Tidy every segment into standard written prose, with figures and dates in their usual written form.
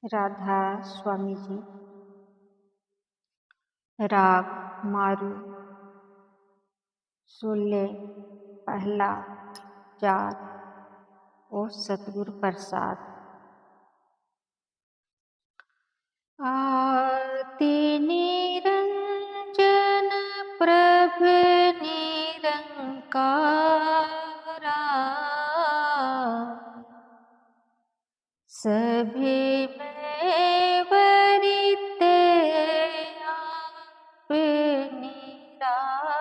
राधा स्वामी जी। राग मारू। सुले पहला जात। ओ सतगुरु प्रसाद। आरती निरंजन प्रभ निरंकारा, सभी में वरिते आप निरारा।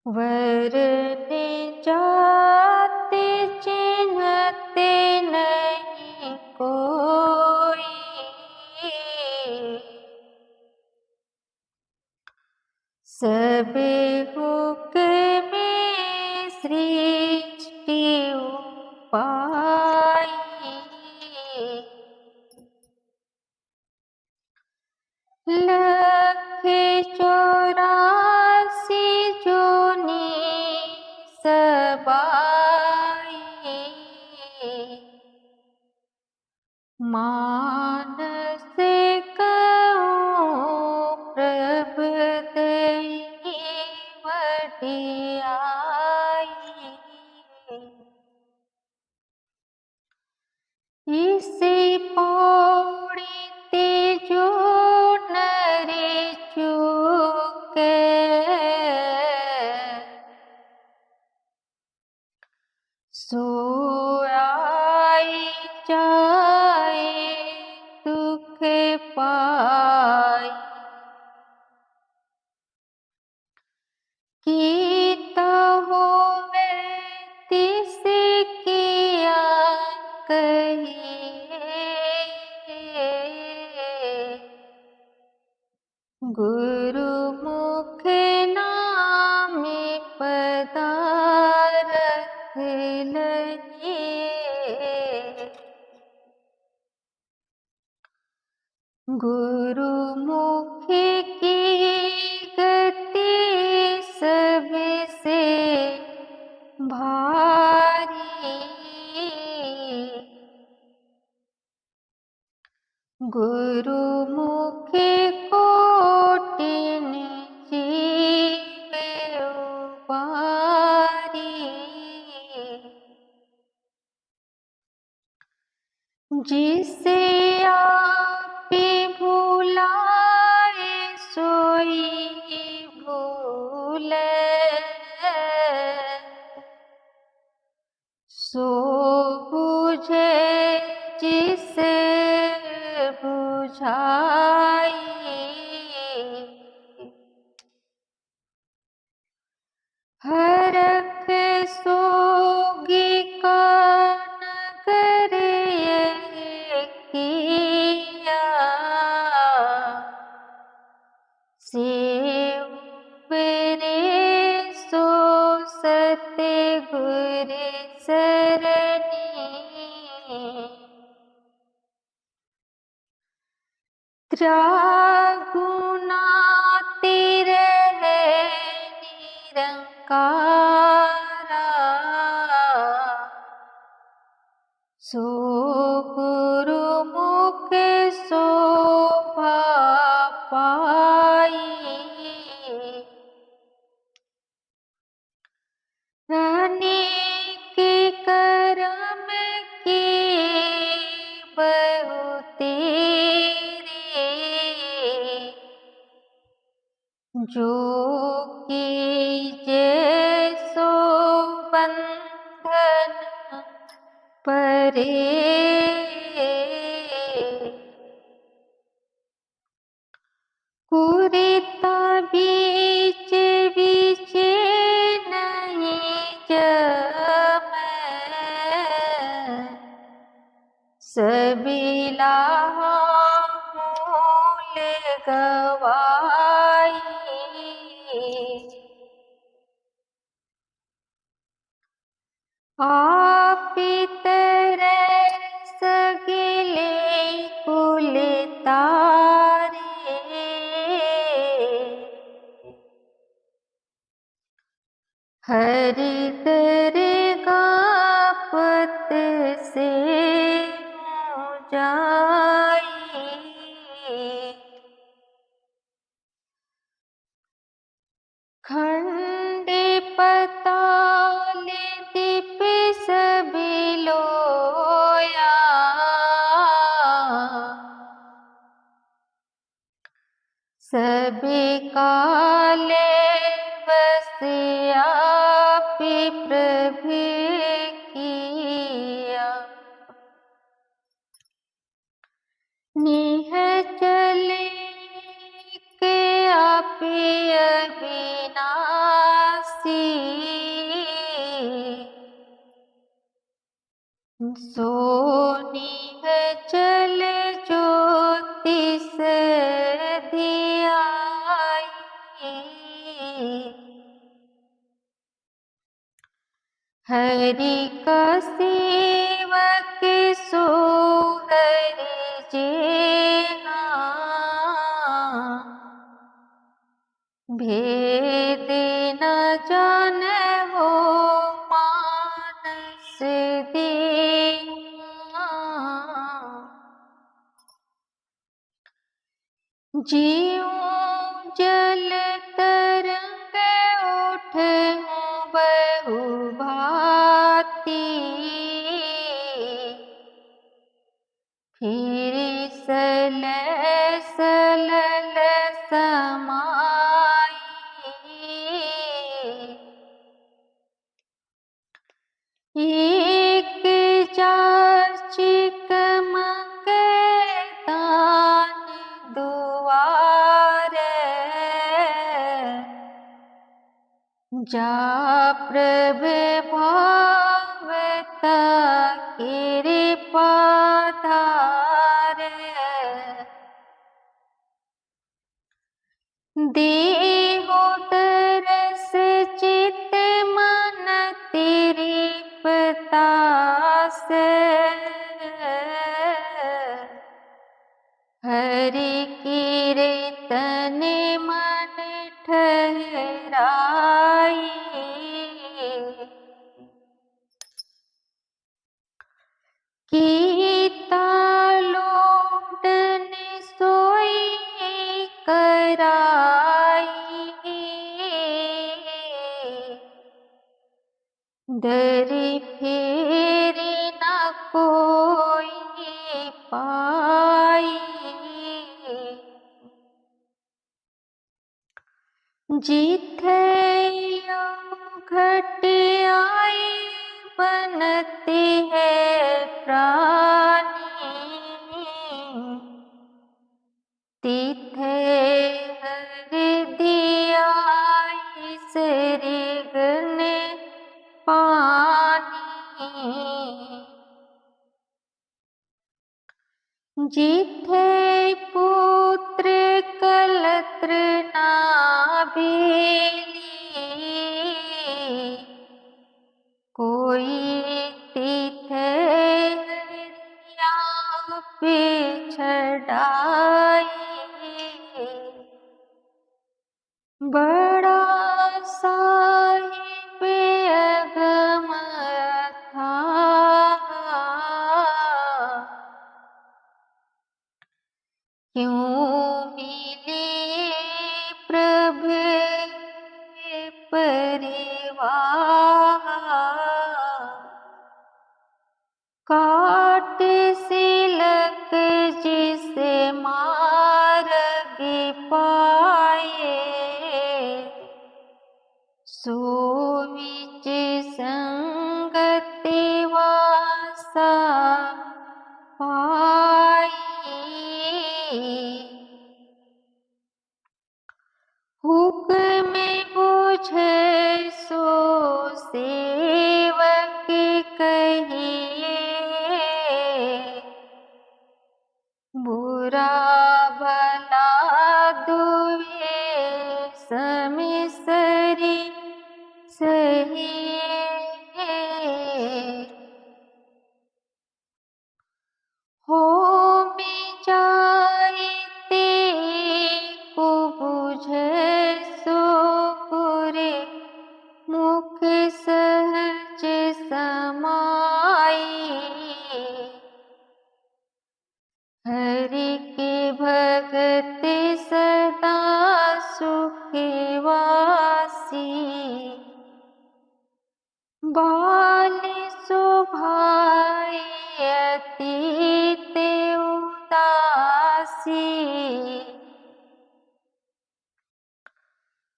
वरने जाते चिन्हते नहीं कोई, सबे हुक्म सृष्टि उपाई। लख 84 जोनि सबाई, मानस कहूँ प्रभ दई वडियाई। इसी पौड़ी ते जो नरे चूके, सोई जाए दुख पाई। कीता होवे तिस किया कहिए, गुरु मुख नामे पदारथ लगे। गुरु मुख की गति सबसे भारी, गुरु मुख कोटिन जीवे उबारी। जिसे आप भुलाए सोई भूले, सो बुझे जिसे बुझाई। हरख सोगी का नगर ये किया, सेव मेरे सो सतगुर सरनी। त्रागुना तेरे निरंकारा, सो गुरु मुख शोभा पाई। अनेक कर्म की बहु तेरे, जो कीजे सो बंधन परे। कुरीता बीच बीच नहीं जमै, सबीला मूल गवाई। आप तरह सगिले कुल तारे, हरि दरगाह पर से हो जाई। खंडे पताल दीप सभी लोया, सभी काले बसिया प्रभु किया। निहचल के आपे अविनाशी, सो निहचल ज्योतिष धियाई। हरि का सेवक सो हरि जेना, भेद न जाने हो मानस दीना। ज्यों जल तरंग उठे बहु भांति, फिर सलल समाई। एक जाचिक मंगतान दुआरे, जा प्रभु भावता कृपा धारे। देहो तरस चित मन तृप्ता से, हरि कीर्तन मन ठहराई। कीता लोटन सोई कराई, दरी फेरी न कोई पाई। जिथे घट आई बनती है प्राणी, तिथे हृदय सृगन पानी। जिथे पुत्र कलत्र नाभिली, कोई तिथे हरिया पे छड़ाई। बड़ा साहिब अगम था, क्यों मिले प्रभु परिवार। काट सिलक जिसे मार्ग पाए, सो विच संगति वासा पाई। हुक्म बुझे सो सेवक कहिए, बुरा भला दुए समिसरी सहिए। हो में जाइते को बुझे सो पुरे, मुख सहज समाई। बाल शोभाए अतीत उदासी,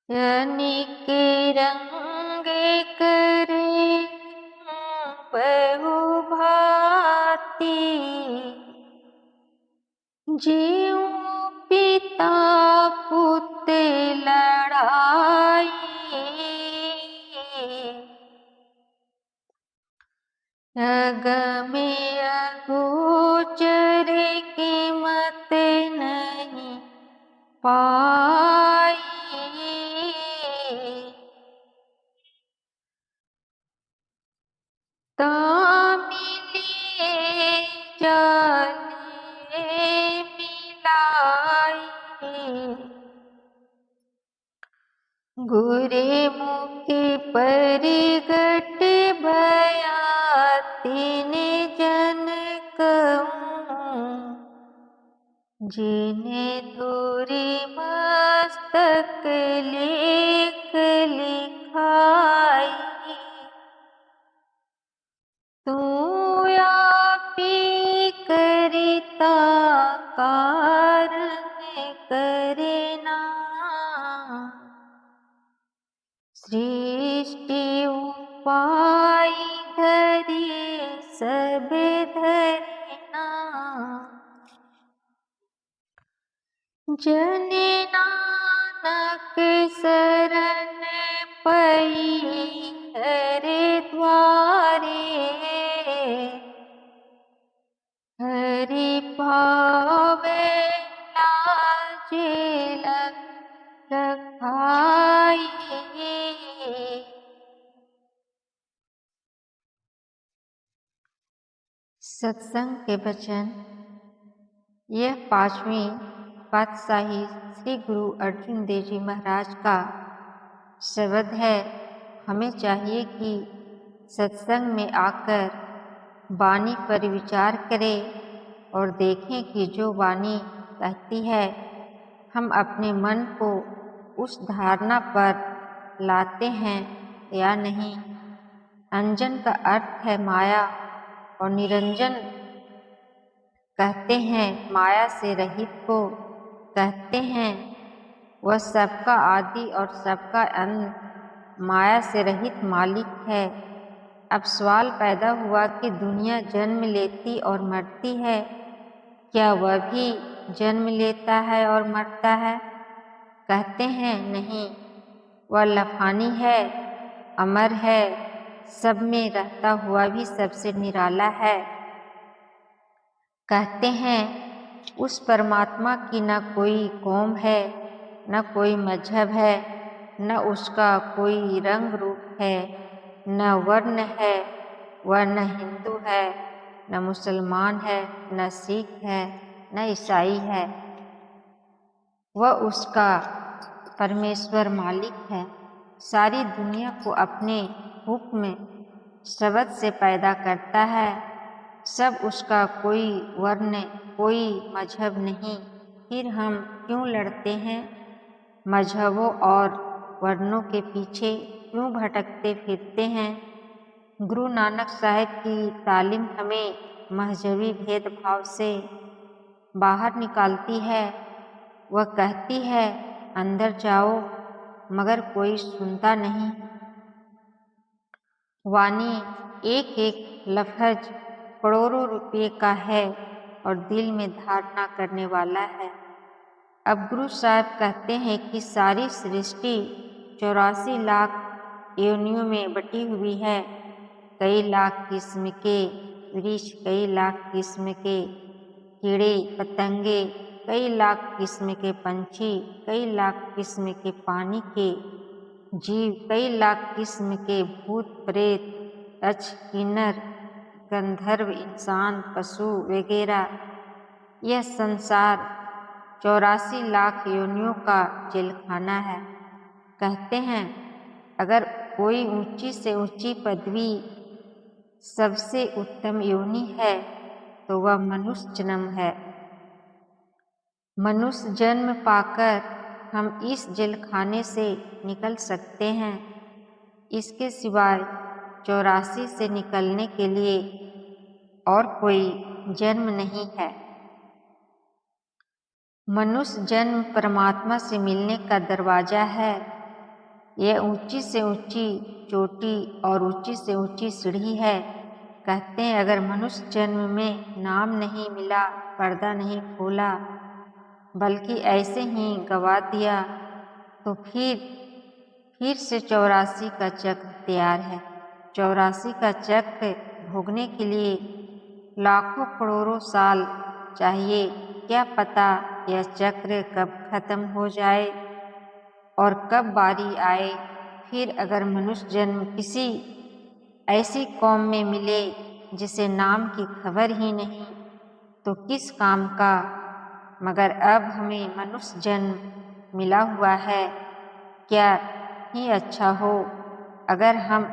अनेक रंग करे बहु भांति, ज्यों पिता पुत्र लड़ाई, अगमे अगोचर कीमत नहीं पाई, तामिले जाले मिलाई, गुरे मुखे परिगट भया तीन जन कहूँ, जिने धूरी मस्तक लेख लिखाई, तू आपी करिता कारण करना, सृष्टि उपाय धरि सब धरना, जन नानक शरण पई हर द्वारे, हरि पावे लाज लखाई। सत्संग के वचन। यह 5वीं पातशाही श्री गुरु अर्जुन देव जी महाराज का शब्द है। हमें चाहिए कि सत्संग में आकर वाणी पर विचार करें और देखें कि जो वाणी कहती है हम अपने मन को उस धारणा पर लाते हैं या नहीं। अंजन का अर्थ है माया और निरंजन कहते हैं माया से रहित को। कहते हैं वह सबका आदि और सबका अंत माया से रहित मालिक है। अब सवाल पैदा हुआ कि दुनिया जन्म लेती और मरती है, क्या वह भी जन्म लेता है और मरता है? कहते हैं नहीं, वह लफानी है, अमर है, सब में रहता हुआ भी सबसे निराला है। कहते हैं उस परमात्मा की न कोई कौम है, न कोई मजहब है, न उसका कोई रंग रूप है, न वर्ण है, वह न हिंदू है, न मुसलमान है, न सिख है, न ईसाई है। वह उसका परमेश्वर मालिक है। सारी दुनिया को अपने हुक्म शब्द से पैदा करता है। सब उसका, कोई वर्ण, कोई मजहब नहीं। फिर हम क्यों लड़ते हैं? मजहबों और वर्णों के पीछे क्यों भटकते फिरते हैं? गुरु नानक साहब की तालीम हमें मजहबी भेदभाव से बाहर निकालती है। वह कहती है अंदर जाओ, मगर कोई सुनता नहीं। वाणी एक एक लफ्ज करोड़ों रुपये का है और दिल में धारणा करने वाला है। अब गुरु साहब कहते हैं कि सारी सृष्टि 84 लाख योनियों में बटी हुई है। कई लाख किस्म के वृक्ष, कई लाख किस्म के कीड़े पतंगे, कई लाख किस्म के पंछी, कई लाख किस्म के पानी के जीव, कई लाख किस्म के भूत प्रेत, यक्ष किन्नर गंधर्व, इंसान, पशु वगैरह। यह संसार 84 लाख योनियों का जेलखाना है। कहते हैं अगर कोई ऊंची से ऊंची पदवी, सबसे उत्तम योनि है तो वह मनुष्य जन्म है। मनुष्य जन्म पाकर हम इस जेलखाने से निकल सकते हैं। इसके सिवाय 84 से निकलने के लिए और कोई जन्म नहीं है। मनुष्य जन्म परमात्मा से मिलने का दरवाजा है। यह ऊंची से ऊंची चोटी और ऊंची से ऊंची सीढ़ी है। कहते हैं अगर मनुष्य जन्म में नाम नहीं मिला, पर्दा नहीं खोला, बल्कि ऐसे ही गवा दिया, तो फिर से 84 का चक्र तैयार है। 84 का चक्र भोगने के लिए लाखों करोड़ों साल चाहिए। क्या पता यह चक्र कब खत्म हो जाए और कब बारी आए। फिर अगर मनुष्य जन्म किसी ऐसी कौम में मिले जिसे नाम की खबर ही नहीं, तो किस काम का। मगर अब हमें मनुष्य जन्म मिला हुआ है। क्या ही अच्छा हो अगर हम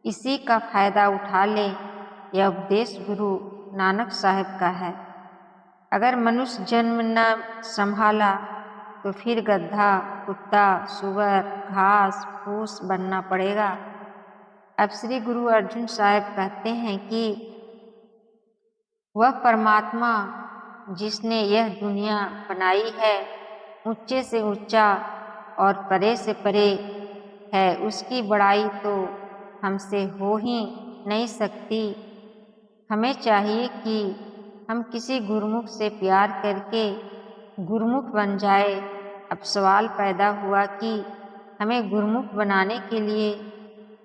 इसी का फायदा उठा लें। यह उपदेश गुरु नानक साहब का है। अगर मनुष्य जन्म न संभाला तो फिर गधा, कुत्ता, सुअर, घास फूस बनना पड़ेगा। अब श्री गुरु अर्जुन साहब कहते हैं कि वह परमात्मा जिसने यह दुनिया बनाई है, ऊंचे से ऊंचा और परे से परे है, उसकी बड़ाई तो हमसे हो ही नहीं सकती। हमें चाहिए कि हम किसी गुरुमुख से प्यार करके गुरुमुख बन जाए। अब सवाल पैदा हुआ कि हमें गुरुमुख बनाने के लिए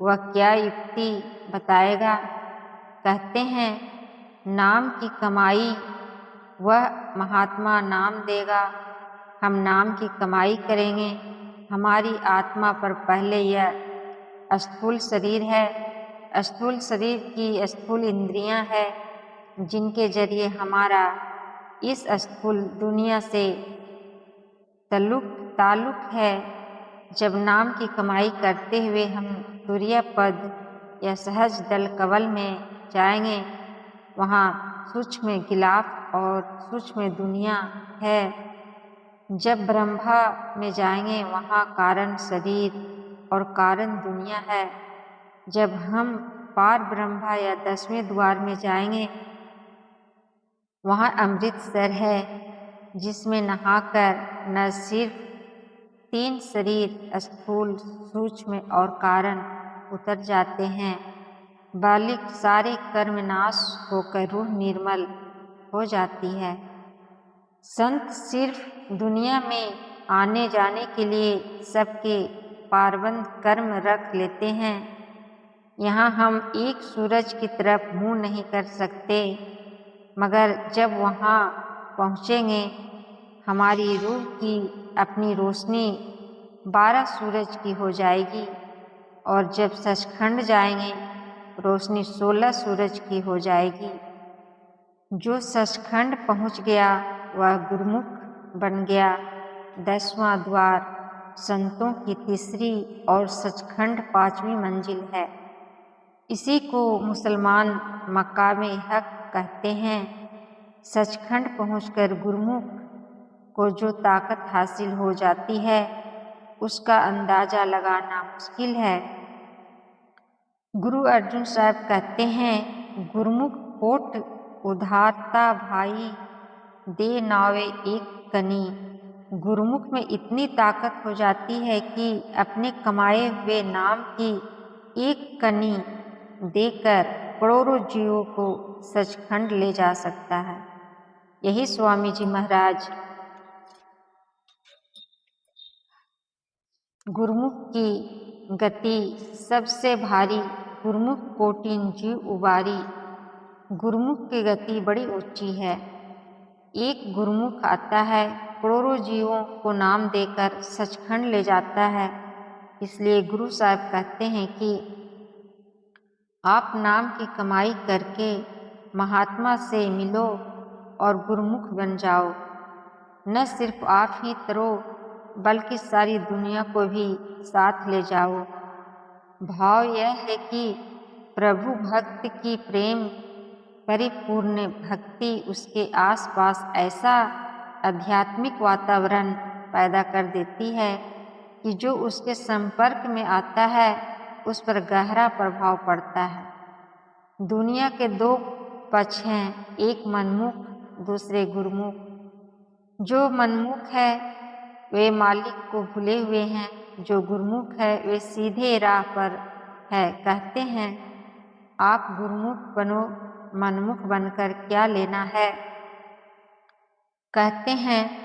वह क्या युक्ति बताएगा। कहते हैं नाम की कमाई, वह महात्मा नाम देगा। हम नाम की कमाई करेंगे। हमारी आत्मा पर पहले यह स्थूल शरीर है। स्थूल शरीर की स्थूल इंद्रियां हैं, जिनके जरिए हमारा इस स्थूल दुनिया से ताल्लुक है। जब नाम की कमाई करते हुए हम तुरीय पद या सहज दल कवल में जाएंगे, वहाँ सूक्ष्म गिलाफ और सूक्ष्म दुनिया है। जब ब्रह्मा में जाएंगे, वहाँ कारण शरीर और कारण दुनिया है। जब हम पार ब्रह्मा या 10वें द्वार में जाएंगे, वहाँ अमृतसर है, जिसमें नहाकर न सिर्फ 3 शरीर स्थूल, सूक्ष्म और कारण उतर जाते हैं, बल्कि सारे कर्म नाश होकर रूह निर्मल हो जाती है। संत सिर्फ दुनिया में आने जाने के लिए सबके पारबंद कर्म रख लेते हैं। यहाँ हम एक सूरज की तरफ मुँह नहीं कर सकते, मगर जब वहाँ पहुँचेंगे, हमारी रूह की अपनी रोशनी 12 सूरज की हो जाएगी, और जब सचखंड जाएंगे, रोशनी 16 सूरज की हो जाएगी। जो सचखंड पहुँच गया वह गुरुमुख बन गया। 10वां द्वार संतों की तीसरी और सचखंड 5वीं मंजिल है। इसी को मुसलमान मकाम हक कहते हैं। सचखंड पहुंचकर गुरुमुख को जो ताकत हासिल हो जाती है, उसका अंदाजा लगाना मुश्किल है। गुरु अर्जुन साहब कहते हैं गुरुमुख कोट उधारता भाई, दे नावे एक कनी। गुरुमुख में इतनी ताकत हो जाती है कि अपने कमाए हुए नाम की एक कनी देकर करोड़ों जीवों को सचखंड ले जा सकता है। यही स्वामी जी महाराज गुरुमुख की गति सबसे भारी, गुरुमुख कोटिन जीव उबारी। गुरुमुख की गति बड़ी ऊंची है। एक गुरुमुख आता है, करोड़ों जीवों को नाम देकर सचखंड ले जाता है। इसलिए गुरु साहब कहते हैं कि आप नाम की कमाई करके महात्मा से मिलो और गुरुमुख बन जाओ। न सिर्फ आप ही तरो, बल्कि सारी दुनिया को भी साथ ले जाओ। भाव यह है कि प्रभु भक्त की प्रेम परिपूर्ण भक्ति उसके आसपास ऐसा आध्यात्मिक वातावरण पैदा कर देती है कि जो उसके संपर्क में आता है उस पर गहरा प्रभाव पड़ता है। दुनिया के दो पक्ष हैं, एक मनमुख, दूसरे गुरुमुख। जो मनमुख है वे मालिक को भूले हुए हैं, जो गुरुमुख है वे सीधे राह पर है। कहते हैं आप गुरुमुख बनो, मनमुख बनकर क्या लेना है। कहते हैं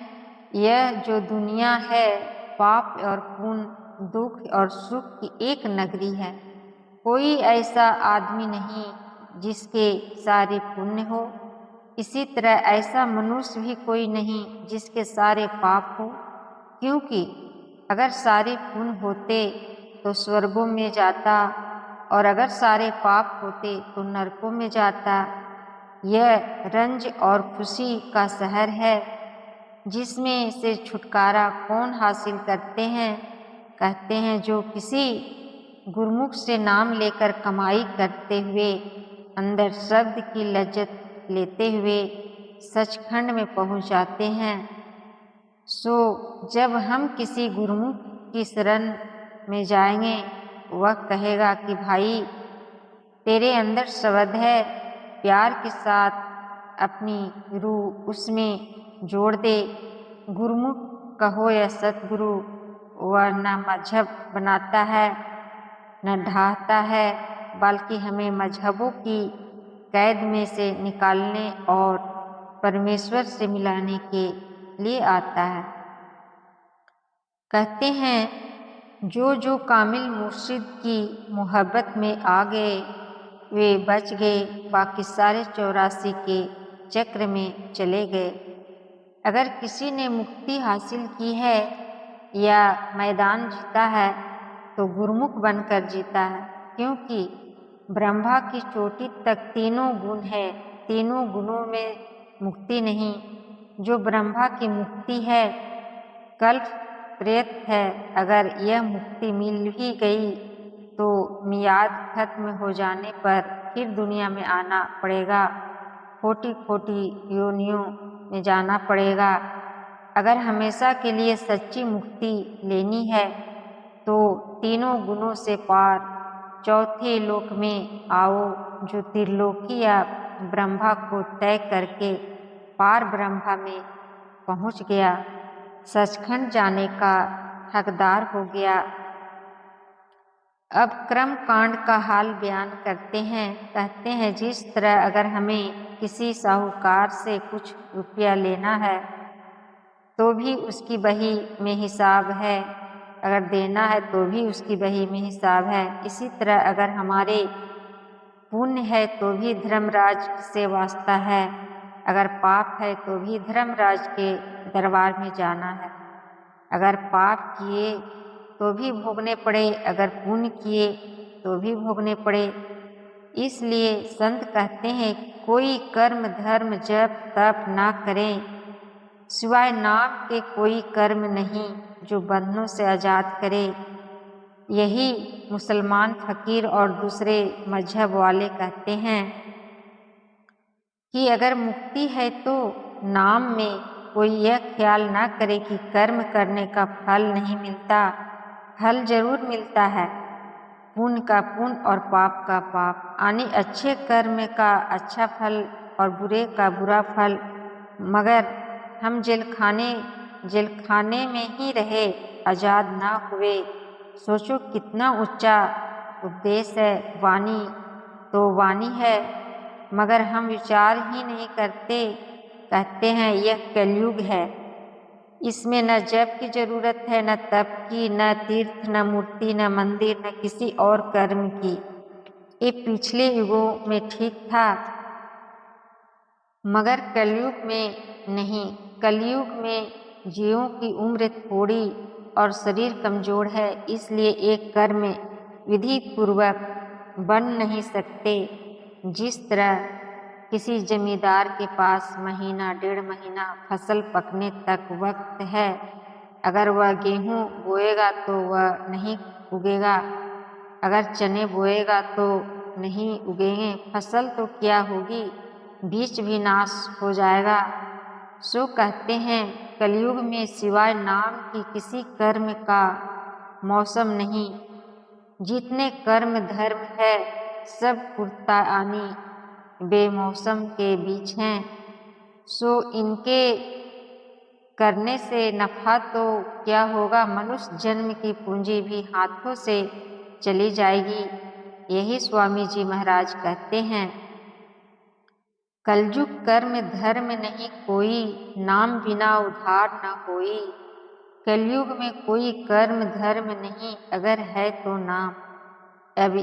यह जो दुनिया है पाप और पुण्य, दुख और सुख की एक नगरी है। कोई ऐसा आदमी नहीं जिसके सारे पुण्य हो, इसी तरह ऐसा मनुष्य भी कोई नहीं जिसके सारे पाप हो। क्योंकि अगर सारे पुण्य होते तो स्वर्गों में जाता, और अगर सारे पाप होते तो नरकों में जाता। यह रंज और खुशी का शहर है, जिसमें से छुटकारा कौन हासिल करते हैं। कहते हैं जो किसी गुरुमुख से नाम लेकर कमाई करते हुए, अंदर शब्द की लज्जत लेते हुए सचखंड में पहुंच जाते हैं। सो जब हम किसी गुरुमुख की शरण में जाएंगे, वह कहेगा कि भाई तेरे अंदर शब्द है, प्यार के साथ अपनी रूह उसमें जोड़ दे। गुरुमुख कहो या सतगुरु, वह न मजहब बनाता है न ढाहता है, बल्कि हमें मजहबों की कैद में से निकालने और परमेश्वर से मिलाने के लिए आता है। कहते हैं जो कामिल मुर्शिद की मोहब्बत में आ गए वे बच गए, बाकी सारे 84 के चक्र में चले गए। अगर किसी ने मुक्ति हासिल की है या मैदान जीता है तो गुरुमुख बनकर जीता है। क्योंकि ब्रह्मा की चोटी तक तीनों गुण है, तीनों गुणों में मुक्ति नहीं। जो ब्रह्मा की मुक्ति है कल्प प्रेत है। अगर यह मुक्ति मिल ही गई तो मियाद खत्म हो जाने पर फिर दुनिया में आना पड़ेगा, खोटी खोटी योनियों में जाना पड़ेगा। अगर हमेशा के लिए सच्ची मुक्ति लेनी है तो तीनों गुणों से पार चौथे लोक में आओ, जो त्रिलोकी या ब्रह्मा को तय करके पार ब्रह्मा में पहुंच गया, सचखंड जाने का हकदार हो गया। अब कर्म कांड का हाल बयान करते हैं। कहते हैं जिस तरह अगर हमें किसी साहूकार से कुछ रुपया लेना है तो भी उसकी बही में हिसाब है, अगर देना है तो भी उसकी बही में हिसाब है। इसी तरह अगर हमारे पुण्य है तो भी धर्मराज से वास्ता है, अगर पाप है तो भी धर्मराज के दरबार में जाना है। अगर पाप किए तो भी भोगने पड़े, अगर पुण्य किए तो भी भोगने पड़े। इसलिए संत कहते हैं कोई कर्म धर्म जप तप ना करें, सिवाय नाम के कोई कर्म नहीं जो बंधनों से आजाद करे। यही मुसलमान फकीर और दूसरे मजहब वाले कहते हैं कि अगर मुक्ति है तो नाम में कोई यह ख्याल ना करे कि कर्म करने का फल नहीं मिलता। फल जरूर मिलता है, पुण्य का पुण्य और पाप का पाप, यानी अच्छे कर्म का अच्छा फल और बुरे का बुरा फल। मगर हम जेलखाने में ही रहे, आज़ाद ना हुए। सोचो कितना ऊंचा उपदेश है। वाणी तो वाणी है, मगर हम विचार ही नहीं करते। कहते हैं यह कलयुग है, इसमें न जप की जरूरत है, न तप की, न तीर्थ, न मूर्ति, न मंदिर, न किसी और कर्म की। ये पिछले युगों में ठीक था, मगर कलयुग में नहीं। कलयुग में जीवों की उम्र थोड़ी और शरीर कमजोर है, इसलिए एक कर्म विधि पूर्वक बन नहीं सकते। जिस तरह किसी जमींदार के पास महीना डेढ़ महीना फसल पकने तक वक्त है, अगर वह गेहूं बोएगा तो वह नहीं उगेगा, अगर चने बोएगा तो नहीं उगेंगे। फसल तो क्या होगी, बीज भी नाश हो जाएगा। सो कहते हैं कलयुग में सिवाय नाम की किसी कर्म का मौसम नहीं। जितने कर्म धर्म है सब कुर्तानी बेमौसम के बीच हैं, सो इनके करने से नफा तो क्या होगा, मनुष्य जन्म की पूंजी भी हाथों से चली जाएगी। यही स्वामी जी महाराज कहते हैं, कलयुग कर्म धर्म नहीं कोई, नाम बिना उद्धार न होई। कलयुग में कोई कर्म धर्म नहीं, अगर है तो नाम। अब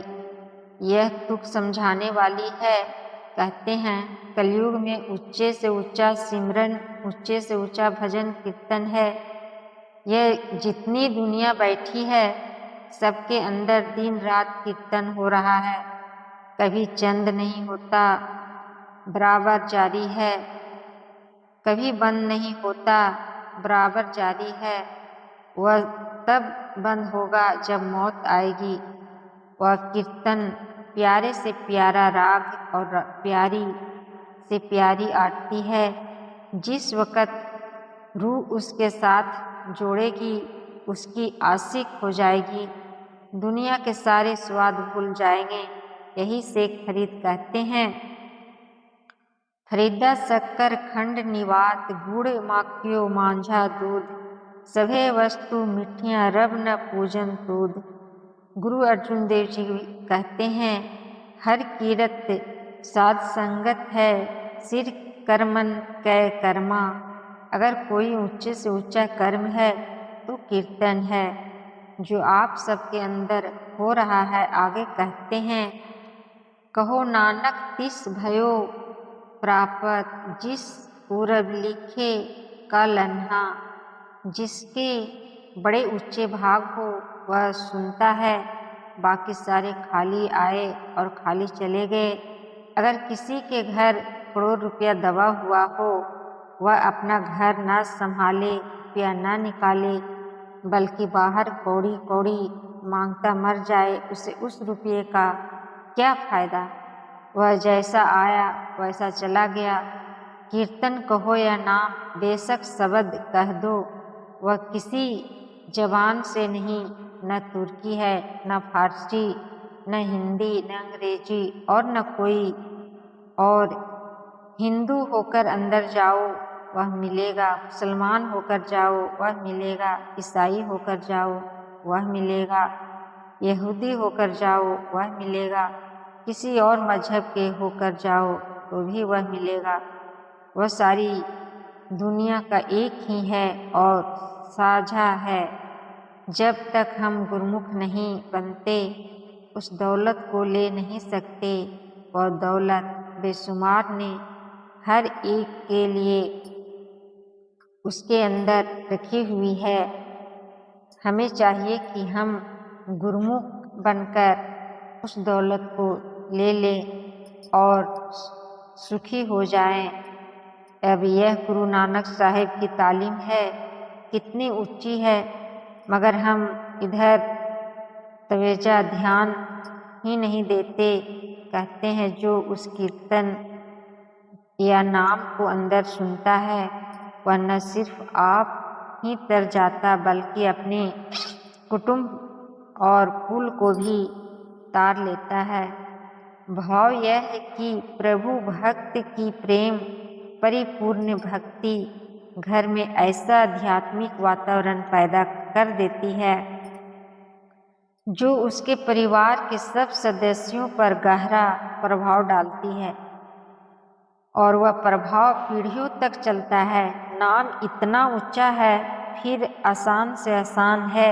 यह तुक समझाने वाली है। कहते हैं, कलयुग में ऊंचे से ऊंचा सिमरन, ऊंचे से ऊंचा भजन कीर्तन है। यह जितनी दुनिया बैठी है सबके अंदर दिन रात कीर्तन हो रहा है, कभी चंद नहीं होता, बराबर जारी है, कभी बंद नहीं होता, बराबर जारी है। वह तब बंद होगा जब मौत आएगी। वह कीर्तन प्यारे से प्यारा राग और प्यारी से प्यारी आरती है। जिस वक़्त रूह उसके साथ जोड़ेगी उसकी आशिक हो जाएगी, दुनिया के सारे स्वाद भूल जाएंगे। यही से खरीद कहते हैं, खरीदा शक्कर खंड निवात, गुड़ माखियो मांझा दूध, सभे वस्तु मिठियाँ रब न पूजन तूद। गुरु अर्जुन देव जी कहते हैं, हर कीरत साध संगत है, सिर कर्मन कै कर्मा। अगर कोई ऊंचे से ऊंचा कर्म है तो कीर्तन है, जो आप सबके अंदर हो रहा है। आगे कहते हैं, कहो नानक तिस भयो प्रापत, जिस पूरब लिखे का लन्हा। जिसके बड़े ऊंचे भाग हो वह सुनता है, बाकी सारे खाली आए और खाली चले गए। अगर किसी के घर करोड़ रुपया दबा हुआ हो, वह अपना घर न संभाले, रुपया न निकाले, बल्कि बाहर कौड़ी कौड़ी मांगता मर जाए, उसे उस रुपये का क्या फायदा। वह जैसा आया वैसा चला गया। कीर्तन कहो या नाम, बेशक शब्द कह दो, वह किसी जबान से नहीं, न तुर्की है, न फारसी, न हिंदी, न अंग्रेजी और न कोई और। हिंदू होकर अंदर जाओ वह मिलेगा, मुसलमान होकर जाओ वह मिलेगा, ईसाई होकर जाओ वह मिलेगा, यहूदी होकर जाओ वह मिलेगा, किसी और मजहब के होकर जाओ तो भी वह मिलेगा। वह सारी दुनिया का एक ही है और साझा है। जब तक हम गुरुमुख नहीं बनते उस दौलत को ले नहीं सकते। वह दौलत बेशुमार ने हर एक के लिए उसके अंदर रखी हुई है। हमें चाहिए कि हम गुरुमुख बनकर उस दौलत को ले लें और सुखी हो जाएं। अब यह गुरु नानक साहिब की तालीम है, कितनी ऊंची है, मगर हम इधर तवेजा ध्यान ही नहीं देते। कहते हैं, जो उस कीर्तन या नाम को अंदर सुनता है वह न सिर्फ आप ही तर जाता बल्कि अपने कुटुंब और कुल को भी तार लेता है। भाव यह है कि प्रभु भक्त की प्रेम परिपूर्ण भक्ति घर में ऐसा आध्यात्मिक वातावरण पैदा कर देती है जो उसके परिवार के सब सदस्यों पर गहरा प्रभाव डालती है और वह प्रभाव पीढ़ियों तक चलता है। नाम इतना ऊंचा है, फिर आसान से आसान है,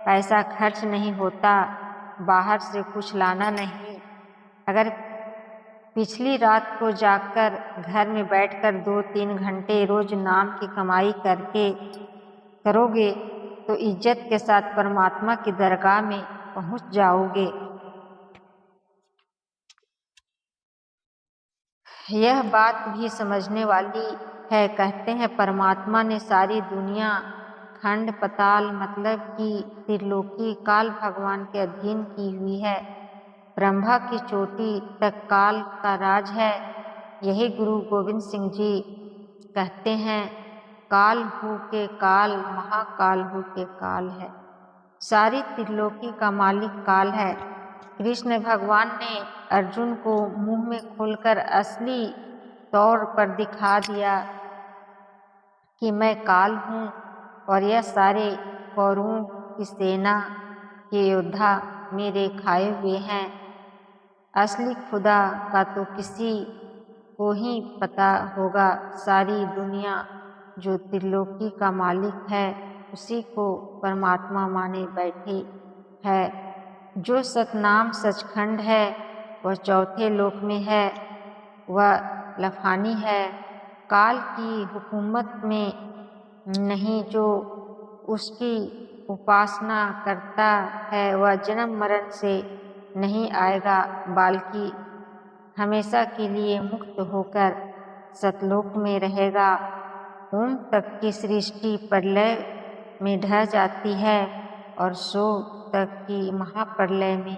पैसा खर्च नहीं होता, बाहर से कुछ लाना नहीं। अगर पिछली रात को जाकर घर में बैठकर 2-3 घंटे रोज नाम की कमाई करके करोगे तो इज्जत के साथ परमात्मा की दरगाह में पहुंच जाओगे। यह बात भी समझने वाली है। कहते हैं, परमात्मा ने सारी दुनिया खंड पताल मतलब कि त्रिलोकी काल भगवान के अधीन की हुई है। ब्रह्मा की चोटी तक काल का राज है। यही गुरु गोविंद सिंह जी कहते हैं, काल हूँ के काल महाकाल हूँ के काल है। सारी त्रिलोकी का मालिक काल है। कृष्ण भगवान ने अर्जुन को मुंह में खोलकर असली तौर पर दिखा दिया कि मैं काल हूँ और यह सारे कौरवों की सेना के योद्धा मेरे खाए हुए हैं। असली खुदा का तो किसी को ही पता होगा। सारी दुनिया जो त्रिलोकी का मालिक है उसी को परमात्मा माने बैठी है। जो सतनाम सचखंड है वह चौथे लोक में है, वह लफानी है, काल की हुकूमत में नहीं। जो उसकी उपासना करता है वह जन्म मरण से नहीं आएगा, बल्कि हमेशा के लिए मुक्त होकर सतलोक में रहेगा। ओम तक की सृष्टि प्रलय में ढह जाती है और सो तक की महाप्रलय में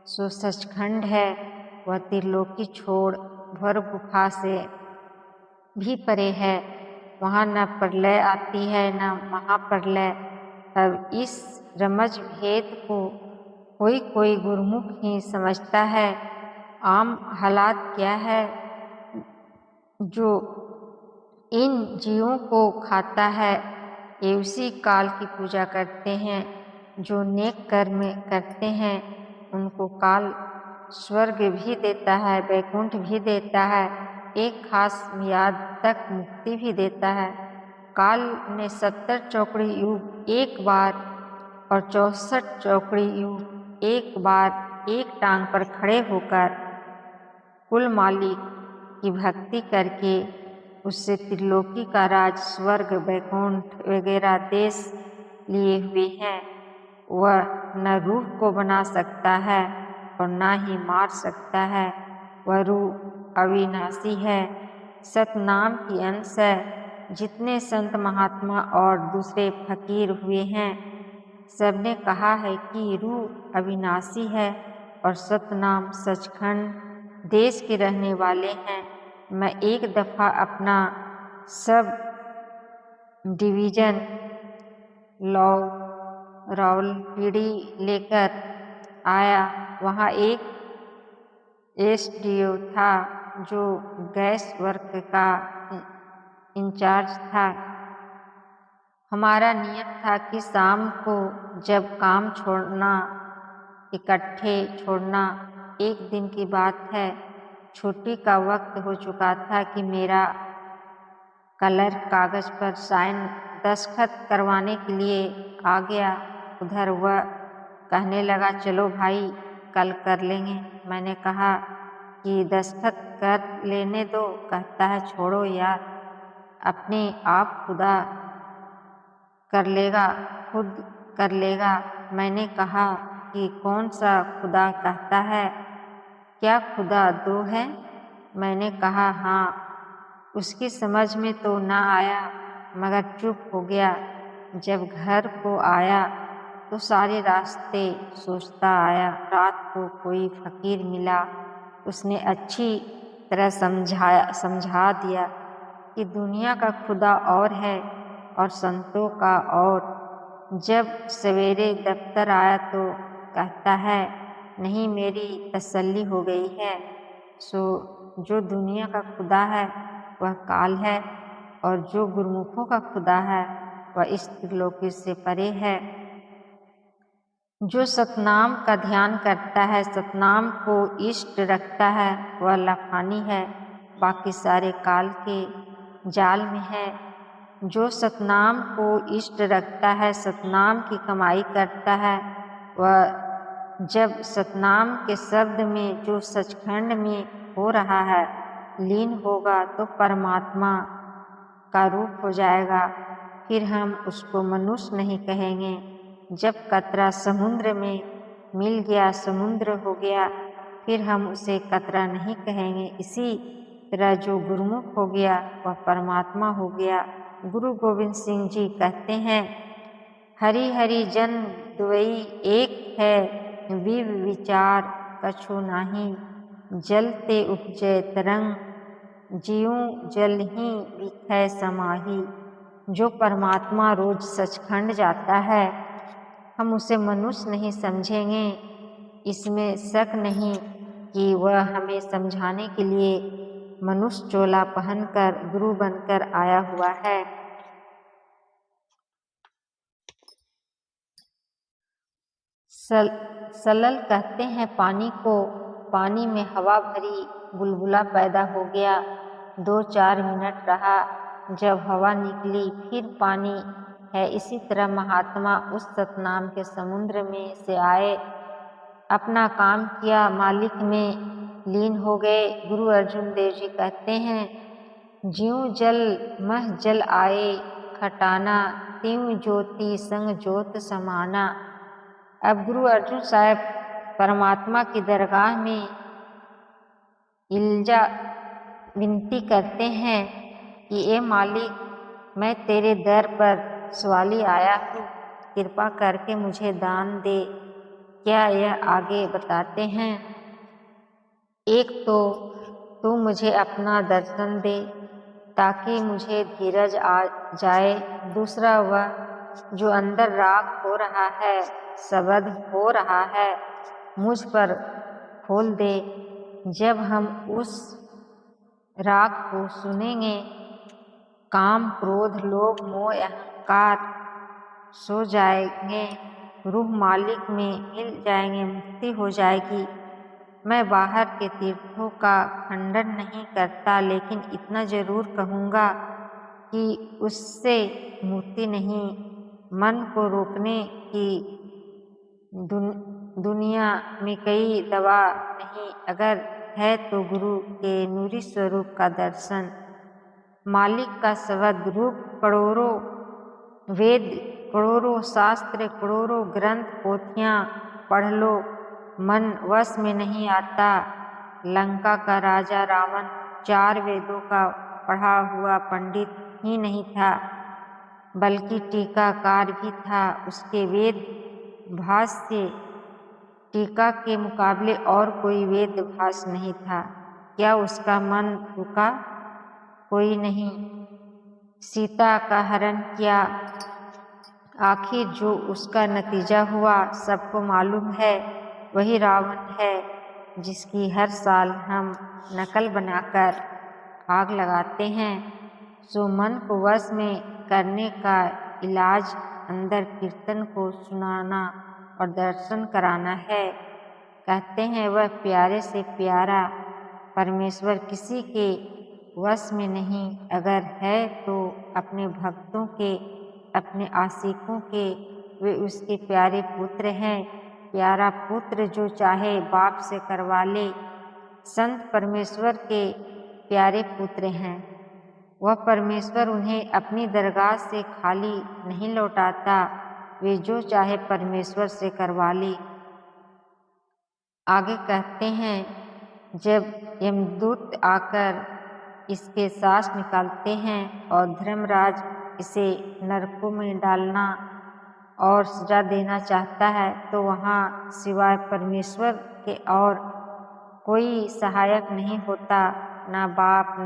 सो सचखंड है। वह त्रिलोकी छोड़ भर गुफा से भी परे है। वहाँ न प्रलय आती है न महाप्रलय। अब इस रमज भेद को कोई कोई गुरुमुख ही समझता है। आम हालात क्या है? जो इन जीवों को खाता है ये उसी काल की पूजा करते हैं। जो नेक कर्म करते हैं उनको काल स्वर्ग भी देता है, वैकुंठ भी देता है, एक खास मियाद तक मुक्ति भी देता है। काल ने 70 चौकड़ी युग एक बार और 64 चौकड़ी युग एक बार एक टांग पर खड़े होकर कुल मालिक की भक्ति करके उससे त्रिलोकी का राज, स्वर्ग, वैकुंठ वगैरह देश लिए हुए हैं। वह न रूह को बना सकता है और न ही मार सकता है। वह रूह अविनाशी है, सतनाम की अंश है। जितने संत महात्मा और दूसरे फकीर हुए हैं सबने कहा है कि रूह अविनाशी है और सतनाम सचखंड देश के रहने वाले हैं। मैं एक दफ़ा अपना सब डिवीज़न रावलपिंडी लेकर आया। वहाँ एक एसडीओ था जो गैस वर्क का इंचार्ज था। हमारा नियत था कि शाम को जब काम छोड़ना, इकट्ठे छोड़ना। एक दिन की बात है, छुट्टी का वक्त हो चुका था कि मेरा क्लर्क कागज पर साइन दस्तखत करवाने के लिए आ गया। उधर वह कहने लगा, चलो भाई कल कर लेंगे। मैंने कहा कि दस्तखत कर लेने दो। कहता है, छोड़ो यार, अपने आप खुदा कर लेगा, खुद कर लेगा। मैंने कहा कि कौन सा खुदा कहता है? क्या खुदा दो है? मैंने कहा हाँ। उसकी समझ में तो ना आया मगर चुप हो गया। जब घर को आया तो सारे रास्ते सोचता आया। रात को कोई फकीर मिला, उसने अच्छी तरह समझा दिया कि दुनिया का खुदा और है और संतों का और। जब सवेरे दफ्तर आया तो कहता है, नहीं मेरी तसल्ली हो गई है। सो जो दुनिया का खुदा है वह काल है और जो गुरुमुखों का खुदा है वह इस त्रिलोकी से परे है। जो सतनाम का ध्यान करता है, सतनाम को इष्ट रखता है, वह लफानी है, बाकी सारे काल के जाल में है। जो सतनाम को इष्ट रखता है, सतनाम की कमाई करता है, वह जब सतनाम के शब्द में जो सचखंड में हो रहा है लीन होगा तो परमात्मा का रूप हो जाएगा। फिर हम उसको मनुष्य नहीं कहेंगे। जब कतरा समुद्र में मिल गया, समुद्र हो गया, फिर हम उसे कतरा नहीं कहेंगे। इसी तरह जो गुरुमुख हो गया वह परमात्मा हो गया। गुरु गोविंद सिंह जी कहते हैं, हरि हरि जन दुई एक है, विव विचार कछु नाही, जल ते उपजय तरंग, जीऊं जल ही बिखै समाही। जो परमात्मा रोज सचखंड जाता है हम उसे मनुष्य नहीं समझेंगे। इसमें शक नहीं कि वह हमें समझाने के लिए मनुष्य चोला पहनकर गुरु बनकर आया हुआ है। सलल कहते हैं पानी को। पानी में हवा भरी बुलबुला पैदा हो गया। 2-4 मिनट रहा, जब हवा निकली फिर पानी है। इसी तरह महात्मा उस सतनाम के समुद्र में से आए, अपना काम किया, मालिक में लीन हो गए। गुरु अर्जुन देव जी कहते हैं, ज्यों जल मह जल आए खटाना, त्यों ज्योति संग ज्योत समाना। अब गुरु अर्जुन साहब परमात्मा की दरगाह में इल्जा विनती करते हैं कि ए मालिक, मैं तेरे दर पर सवाली आया हूँ, कृपा करके मुझे दान दे। क्या यह आगे बताते हैं, एक तो तू मुझे अपना दर्शन दे ताकि मुझे धीरज आ जाए। दूसरा, वह जो अंदर राग हो रहा है, शब्द हो रहा है, मुझ पर खोल दे। जब हम उस राग को सुनेंगे, काम क्रोध लोभ मोह अहंकार सो जाएंगे, रूह मालिक में मिल जाएंगे, मुक्ति हो जाएगी। मैं बाहर के तीर्थों का खंडन नहीं करता, लेकिन इतना जरूर कहूँगा कि उससे मुक्ति नहीं। मन को रोकने की दुनिया में कई दवा नहीं, अगर है तो गुरु के नूरी स्वरूप का दर्शन, मालिक का शब्द रूप, करोड़ों वेद, करोड़ों शास्त्र, करोड़ों ग्रंथ पोथियाँ पढ़ लो, मन वश में नहीं आता। लंका का राजा रावण 4 वेदों का पढ़ा हुआ पंडित ही नहीं था, बल्कि टीकाकार भी था। उसके वेद भाष्य टीका के मुकाबले और कोई वेद भाष्य नहीं था। क्या उसका मन रुका? कोई नहीं। सीता का हरण किया, आखिर जो उसका नतीजा हुआ सबको मालूम है। वही रावण है जिसकी हर साल हम नकल बनाकर आग लगाते हैं। सो मन को वश में करने का इलाज अंदर कीर्तन को सुनाना और दर्शन कराना है। कहते हैं वह प्यारे से प्यारा परमेश्वर किसी के वश में नहीं, अगर है तो अपने भक्तों के, अपने आशिकों के। वे उसके प्यारे पुत्र हैं। प्यारा पुत्र जो चाहे बाप से करवा ले। संत परमेश्वर के प्यारे पुत्र हैं। वह परमेश्वर उन्हें अपनी दरगाह से खाली नहीं लौटाता। वे जो चाहे परमेश्वर से करवा ले। आगे कहते हैं, जब यमदूत आकर इसके सांस निकालते हैं और धर्मराज इसे नरकों में डालना और सजा देना चाहता है, तो वहाँ सिवाय परमेश्वर के और कोई सहायक नहीं होता। ना बाप,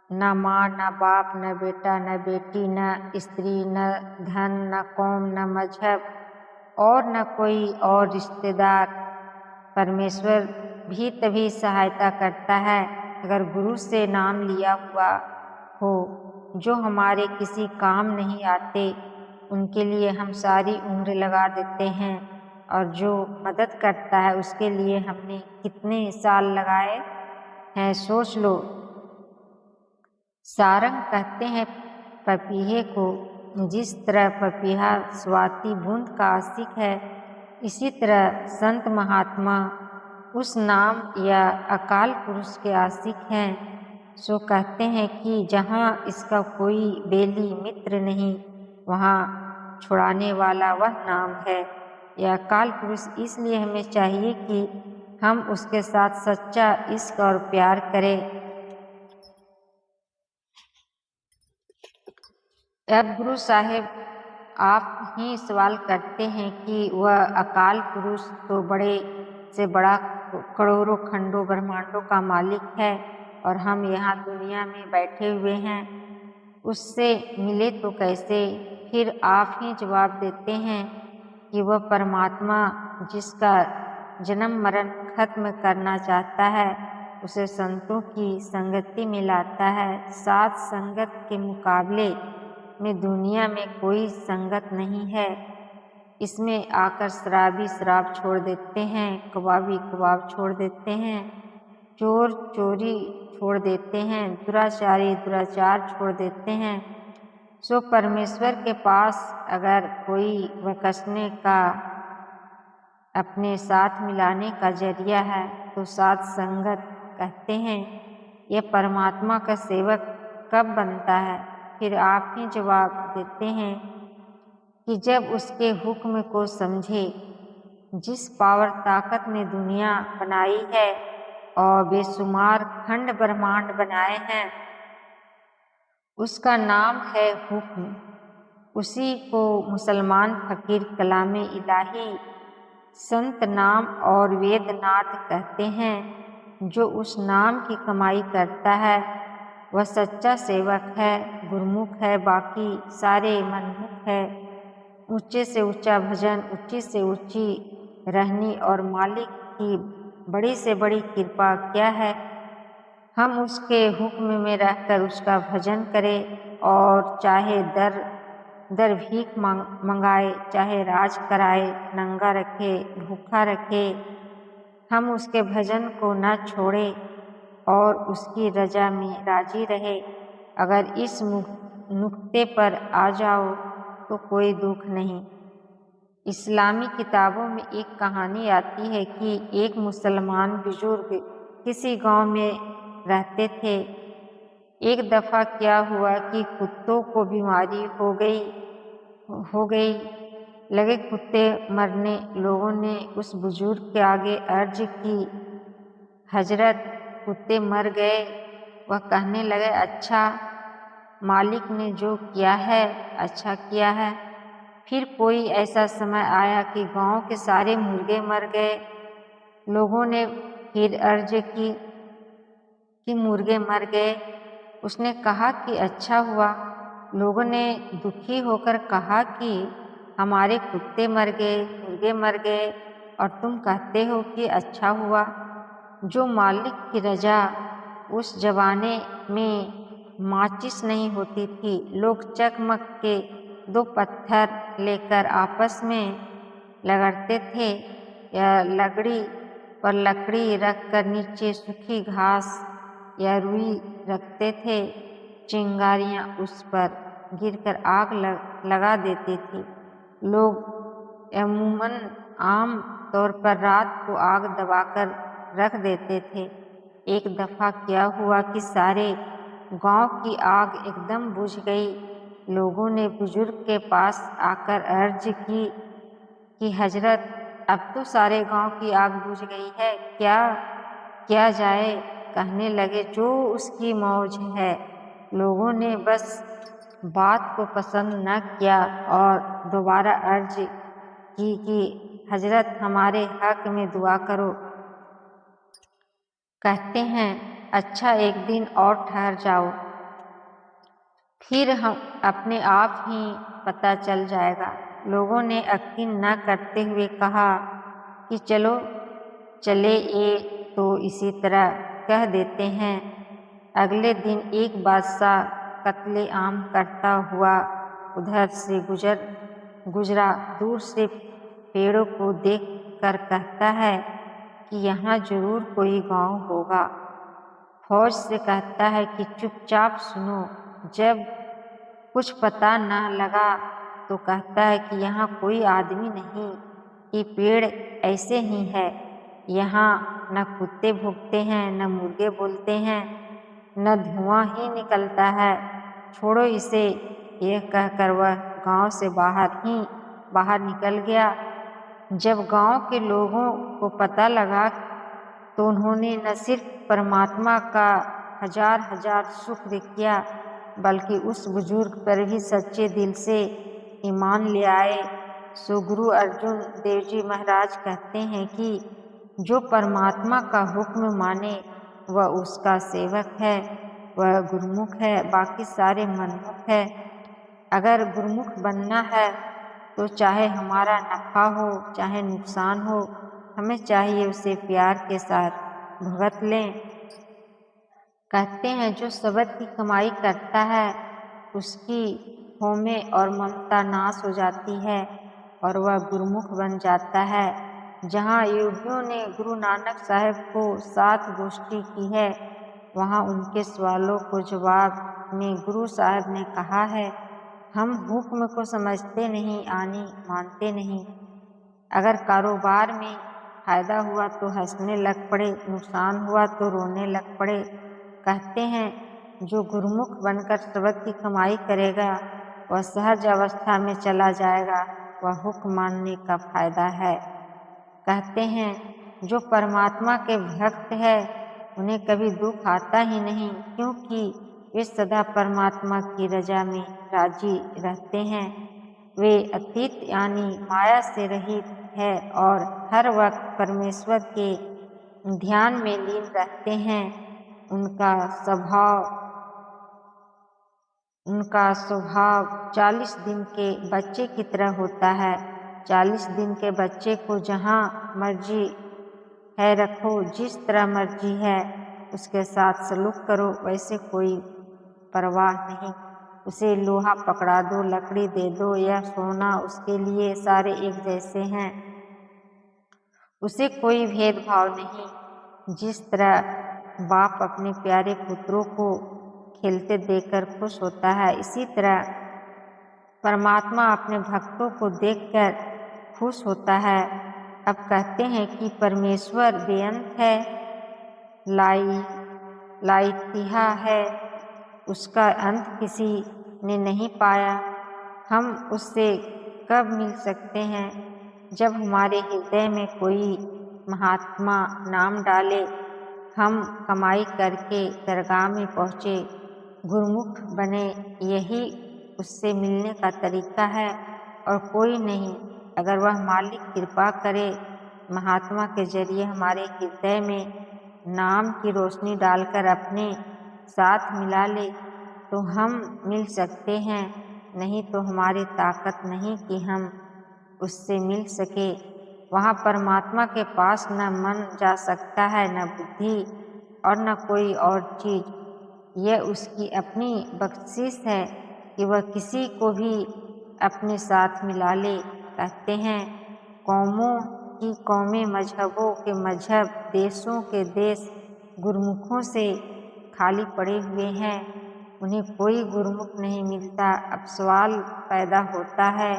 न माँ, न बाप, न बेटा, न बेटी, न स्त्री, न धन, न कौम, न मजहब और न कोई और रिश्तेदार। परमेश्वर भी तभी सहायता करता है अगर गुरु से नाम लिया हुआ हो। जो हमारे किसी काम नहीं आते, उनके लिए हम सारी उम्र लगा देते हैं, और जो मदद करता है उसके लिए हमने कितने साल लगाए हैं, सोच लो। सारंग कहते हैं पपीहे को, जिस तरह पपीहा स्वाति बूंद का आशिक है, इसी तरह संत महात्मा उस नाम या अकाल पुरुष के आशिक हैं। सो कहते हैं कि जहाँ इसका कोई बेली मित्र नहीं, वहाँ छुड़ाने वाला वह नाम है। यह अकाल पुरुष, इसलिए हमें चाहिए कि हम उसके साथ सच्चा इश्क और प्यार करें। अब गुरु साहेब आप ही सवाल करते हैं कि वह अकाल पुरुष तो बड़े से बड़ा करोड़ों खंडों ब्रह्मांडों का मालिक है, और हम यहाँ दुनिया में बैठे हुए हैं, उससे मिले तो कैसे? फिर आप ही जवाब देते हैं कि वह परमात्मा जिसका जन्म मरण खत्म करना चाहता है उसे संतों की संगति में लाता है। साथ संगत के मुकाबले में दुनिया में कोई संगत नहीं है। इसमें आकर शराबी शराब छोड़ देते हैं, कबाबी कबाब छोड़ देते हैं, चोर चोरी छोड़ देते हैं, दुराचारी दुराचार छोड़ देते हैं। सो परमेश्वर के पास अगर कोई बकसने का अपने साथ मिलाने का जरिया है तो साथ संगत कहते हैं। यह परमात्मा का सेवक कब बनता है? फिर आप ही जवाब देते हैं कि जब उसके हुक्म को समझे। जिस पावर ताकत ने दुनिया बनाई है और बेशुमार खंड ब्रह्मांड बनाए हैं उसका नाम है हुक्म। उसी को मुसलमान फकीर कलामे इलाही संत नाम और वेदनाथ कहते हैं। जो उस नाम की कमाई करता है वह सच्चा सेवक है, गुरमुख है, बाकी सारे मनमुख है। ऊंचे से ऊंचा भजन, ऊंची से ऊंची रहनी और मालिक की बड़ी से बड़ी कृपा क्या है? हम उसके हुक्म में रहकर उसका भजन करें और चाहे दर दर भीख मंगाए, चाहे राज कराए, नंगा रखे, भूखा रखे, हम उसके भजन को न छोड़े और उसकी रजा में राजी रहे। अगर इस नुक्ते पर आ जाओ तो कोई दुख नहीं। इस्लामी किताबों में एक कहानी आती है कि एक मुसलमान बुजुर्ग किसी गांव में रहते थे। एक दफ़ा क्या हुआ कि कुत्तों को बीमारी हो गई। लगे कुत्ते मरने। लोगों ने उस बुजुर्ग के आगे अर्ज की, हजरत कुत्ते मर गए। वह कहने लगे, अच्छा, मालिक ने जो किया है अच्छा किया है। फिर कोई ऐसा समय आया कि गांव के सारे मुर्गे मर गए। लोगों ने फिर अर्ज की कि मुर्गे मर गए। उसने कहा कि अच्छा हुआ। लोगों ने दुखी होकर कहा कि हमारे कुत्ते मर गए, मुर्गे मर गए और तुम कहते हो कि अच्छा हुआ। जो मालिक की रजा। उस जमाने में माचिस नहीं होती थी। लोग चकमक के 2 पत्थर लेकर आपस में रगड़ते थे या लकड़ी पर लकड़ी रखकर नीचे सूखी घास या रुई रखते थे। चिंगारियां उस पर गिरकर आग लगा देती थी। लोग अमूमन आम तौर पर रात को आग दबाकर रख देते थे। एक दफ़ा क्या हुआ कि सारे गांव की आग एकदम बुझ गई। लोगों ने बुजुर्ग के पास आकर अर्ज की कि हजरत, अब तो सारे गांव की आग बुझ गई है, क्या किया जाए? कहने लगे, जो उसकी मौज है। लोगों ने बस बात को पसंद न किया और दोबारा अर्ज की कि हजरत, हमारे हक में दुआ करो। कहते हैं, अच्छा, एक दिन और ठहर जाओ, फिर हम अपने आप ही पता चल जाएगा। लोगों ने यकीन न करते हुए कहा कि चलो चले, ये तो इसी तरह कह देते हैं। अगले दिन एक बादशाह कत्ले आम करता हुआ उधर से गुजरा। दूर से पेड़ों को देख कर कहता है कि यहाँ जरूर कोई गांव होगा। फौज से कहता है कि चुपचाप सुनो। जब कुछ पता न लगा तो कहता है कि यहाँ कोई आदमी नहीं, ये पेड़ ऐसे ही है। यहाँ न कुत्ते भौंकते हैं, न मुर्गे बोलते हैं, न धुआं ही निकलता है। छोड़ो इसे। यह कहकर वह गांव से बाहर निकल गया। जब गांव के लोगों को पता लगा तो उन्होंने न सिर्फ परमात्मा का हजार हजार शुक्र किया बल्कि उस बुजुर्ग पर भी सच्चे दिल से ईमान ले आए। सो गुरु अर्जुन देव जी महाराज कहते हैं कि जो परमात्मा का हुक्म माने वह उसका सेवक है, वह गुरुमुख है, बाकी सारे मनमुख है। अगर गुरुमुख बनना है तो चाहे हमारा नफ़ा हो चाहे नुकसान हो, हमें चाहिए उसे प्यार के साथ भुगत लें। कहते हैं जो शब्द की कमाई करता है उसकी होमे और ममता नाश हो जाती है और वह गुरुमुख बन जाता है। जहाँ योगियों ने गुरु नानक साहब को 7 गोष्ठी की है, वहाँ उनके सवालों को जवाब में गुरु साहब ने कहा है, हम हुक्म को समझते नहीं, आनी मानते नहीं। अगर कारोबार में फायदा हुआ तो हंसने लग पड़े, नुकसान हुआ तो रोने लग पड़े। कहते हैं जो गुरुमुख बनकर शब्द की कमाई करेगा वह सहज अवस्था में चला जाएगा, वह हुक्म मानने का फायदा है। कहते हैं जो परमात्मा के भक्त है उन्हें कभी दुख आता ही नहीं, क्योंकि वे सदा परमात्मा की रजा में राजी रहते हैं। वे अतीत यानी माया से रहित है और हर वक्त परमेश्वर के ध्यान में लीन रहते हैं। उनका स्वभाव 40 दिन के बच्चे की तरह होता है। 40 दिन के बच्चे को जहाँ मर्जी है रखो, जिस तरह मर्जी है उसके साथ सलूक करो, वैसे कोई परवाह नहीं। उसे लोहा पकड़ा दो, लकड़ी दे दो या सोना, उसके लिए सारे एक जैसे हैं। उसे कोई भेदभाव नहीं। जिस तरह बाप अपने प्यारे पुत्रों को खेलते देखकर खुश होता है, इसी तरह परमात्मा अपने भक्तों को देखकर खुश होता है। अब कहते हैं कि परमेश्वर बेअंत है, लाइतिहा है, उसका अंत किसी ने नहीं पाया। हम उससे कब मिल सकते हैं? जब हमारे हृदय में कोई महात्मा नाम डाले, हम कमाई करके दरगाह में पहुँचे, गुरुमुख बने, यही उससे मिलने का तरीका है और कोई नहीं। अगर वह मालिक कृपा करे, महात्मा के जरिए हमारे हृदय में नाम की रोशनी डालकर अपने साथ मिला ले, तो हम मिल सकते हैं। नहीं तो हमारी ताकत नहीं कि हम उससे मिल सके। वहाँ परमात्मा के पास न मन जा सकता है, न बुद्धि और न कोई और चीज़। यह उसकी अपनी बख्शिश है कि वह किसी को भी अपने साथ मिला ले। कहते हैं कौमों की कौमें, मजहबों के मजहब, देशों के देश गुरुमुखों से खाली पड़े हुए हैं, उन्हें कोई गुरुमुख नहीं मिलता। अब सवाल पैदा होता है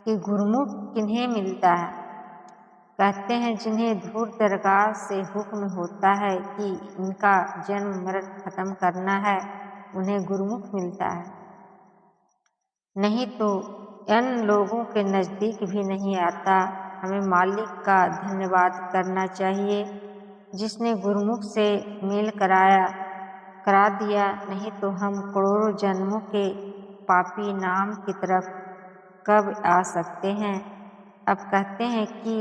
कि गुरुमुख किन्हें मिलता है? कहते हैं जिन्हें धूर दरगाह से हुक्म होता है कि इनका जन्म मरण खत्म करना है, उन्हें गुरुमुख मिलता है। नहीं तो इन लोगों के नज़दीक भी नहीं आता। हमें मालिक का धन्यवाद करना चाहिए जिसने गुरुमुख से मेल करा दिया, नहीं तो हम करोड़ों जन्मों के पापी नाम की तरफ कब आ सकते हैं। अब कहते हैं कि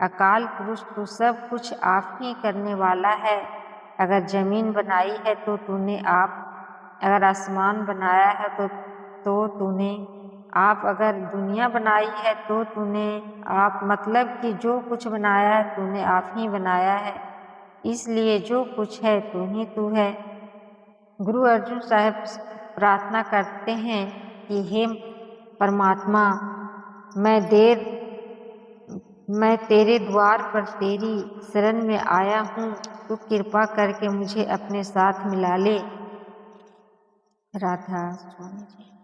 अकाल पुरुष तो सब कुछ आप ही करने वाला है। अगर जमीन बनाई है तो तूने आप, अगर आसमान बनाया है तो तूने आप, अगर दुनिया बनाई है तो तूने आप, मतलब कि जो कुछ बनाया है तूने आप ही बनाया है, इसलिए जो कुछ है तू ही तू है। गुरु अर्जुन साहब प्रार्थना करते हैं कि हे परमात्मा, मैं तेरे द्वार पर तेरी शरण में आया हूँ, तू कृपा करके मुझे अपने साथ मिला ले। राधा स्वामी जी।